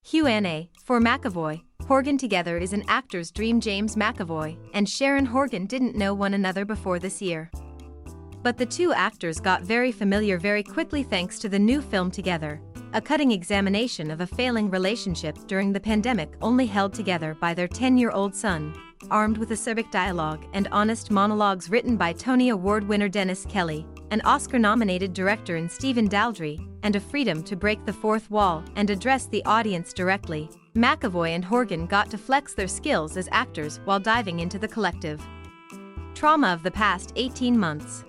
Q&A. For McAvoy, Horgan Together is an actor's dream. James McAvoy and Sharon Horgan didn't know one another before this year. But the two actors got very familiar very quickly thanks to the new film Together, a cutting examination of a failing relationship during the pandemic only held together by their 10-year-old son, armed with acerbic dialogue and honest monologues written by Tony Award winner Dennis Kelly, an Oscar-nominated director in Stephen Daldry, and a freedom to break the fourth wall and address the audience directly. McAvoy and Horgan got to flex their skills as actors while diving into the collective trauma of the past 18 months.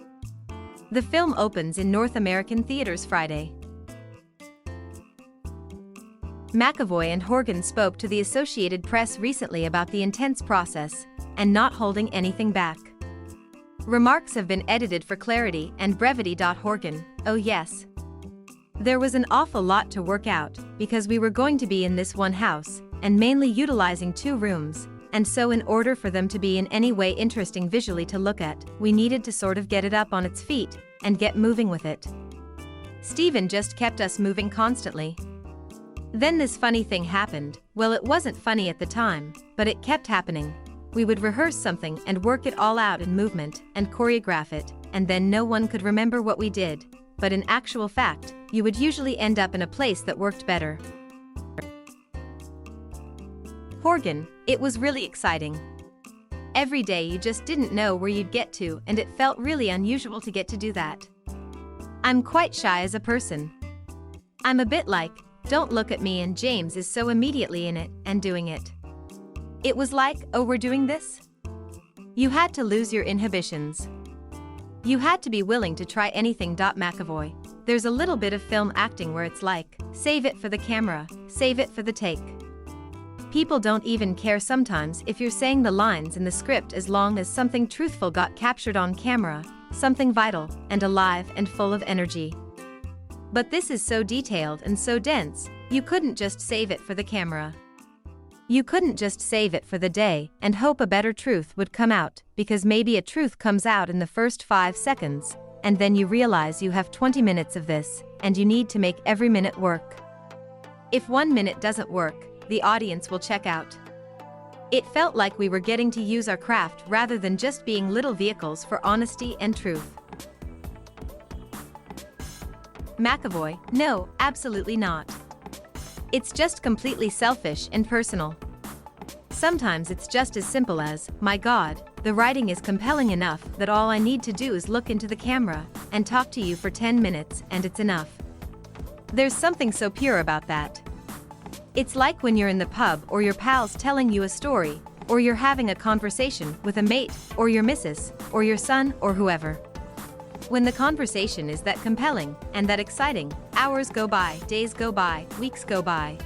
The film opens in North American theaters Friday. McAvoy and Horgan spoke to the Associated Press recently about the intense process and not holding anything back. Remarks have been edited for clarity and brevity. Horgan: "Oh yes. There was an awful lot to work out because we were going to be in this one house and mainly utilizing 2 rooms, and so in order for them to be in any way interesting visually to look at, we needed to sort of get it up on its feet and get moving with it. Stephen just kept us moving constantly. Then this funny thing happened. Well, it wasn't funny at the time, but it kept happening. We would rehearse something and work it all out in movement and choreograph it, and then no one could remember what we did, but in actual fact, you would usually end up in a place that worked better." Horgan: "It was really exciting. Every day you just didn't know where you'd get to, and it felt really unusual to get to do that. I'm quite shy as a person. I'm a bit like, don't look at me, and James is so immediately in it and doing it. It was like, oh, we're doing this? You had to lose your inhibitions. You had to be willing to try anything." McAvoy: "There's a little bit of film acting where it's like, save it for the camera, save it for the take. People don't even care sometimes if you're saying the lines in the script as long as something truthful got captured on camera, something vital and alive and full of energy. But this is so detailed and so dense, you couldn't just save it for the camera. You couldn't just save it for the day and hope a better truth would come out, because maybe a truth comes out in the first 5 seconds, and then you realize you have 20 minutes of this, and you need to make every minute work. If 1 minute doesn't work, the audience will check out. It felt like we were getting to use our craft rather than just being little vehicles for honesty and truth." McAvoy: "No, absolutely not. It's just completely selfish and personal. Sometimes it's just as simple as, my God, the writing is compelling enough that all I need to do is look into the camera and talk to you for 10 minutes and it's enough. There's something so pure about that. It's like when you're in the pub or your pal's telling you a story, or you're having a conversation with a mate, or your missus, or your son, or whoever. When the conversation is that compelling and that exciting, hours go by, days go by, weeks go by.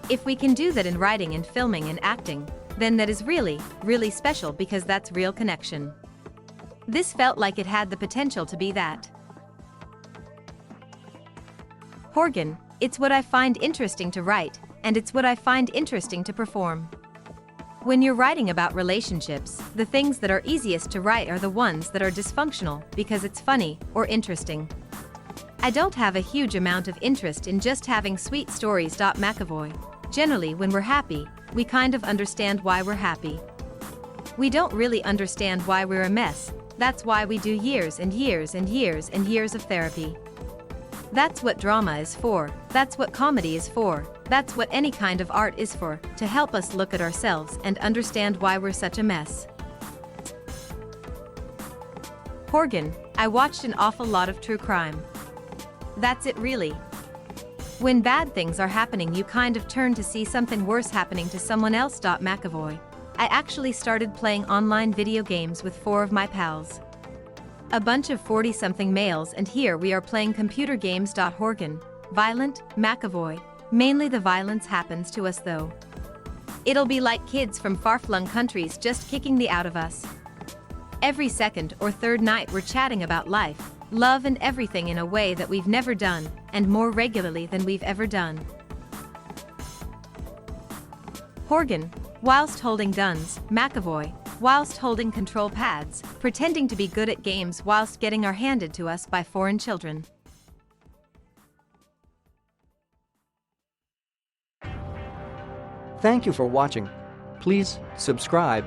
If we can do that in writing and filming and acting, then that is really, really special, because that's real connection. This felt like it had the potential to be that." Horgan: "It's what I find interesting to write, and it's what I find interesting to perform. When you're writing about relationships, the things that are easiest to write are the ones that are dysfunctional because it's funny or interesting. I don't have a huge amount of interest in just having sweet stories." McAvoy: "Generally when we're happy, we kind of understand why we're happy. We don't really understand why we're a mess. That's why we do years and years and years and years of therapy. That's what drama is for, that's what comedy is for, that's what any kind of art is for, to help us look at ourselves and understand why we're such a mess." Horgan: "I watched an awful lot of true crime. That's it really. When bad things are happening, you kind of turn to see something worse happening to someone else." McAvoy: "I actually started playing online video games with 4 of my pals. A bunch of 40-something males, and here we are playing computer games." Horgan: "Violent?" McAvoy: "Mainly the violence happens to us though. It'll be like kids from far-flung countries just kicking the out of us. Every second or third night we're chatting about life, love and everything in a way that we've never done, and more regularly than we've ever done." Horgan: "Whilst holding guns." McAvoy: "Whilst holding control pads, pretending to be good at games whilst getting our handed to us by foreign children." Thank you for watching. Please subscribe.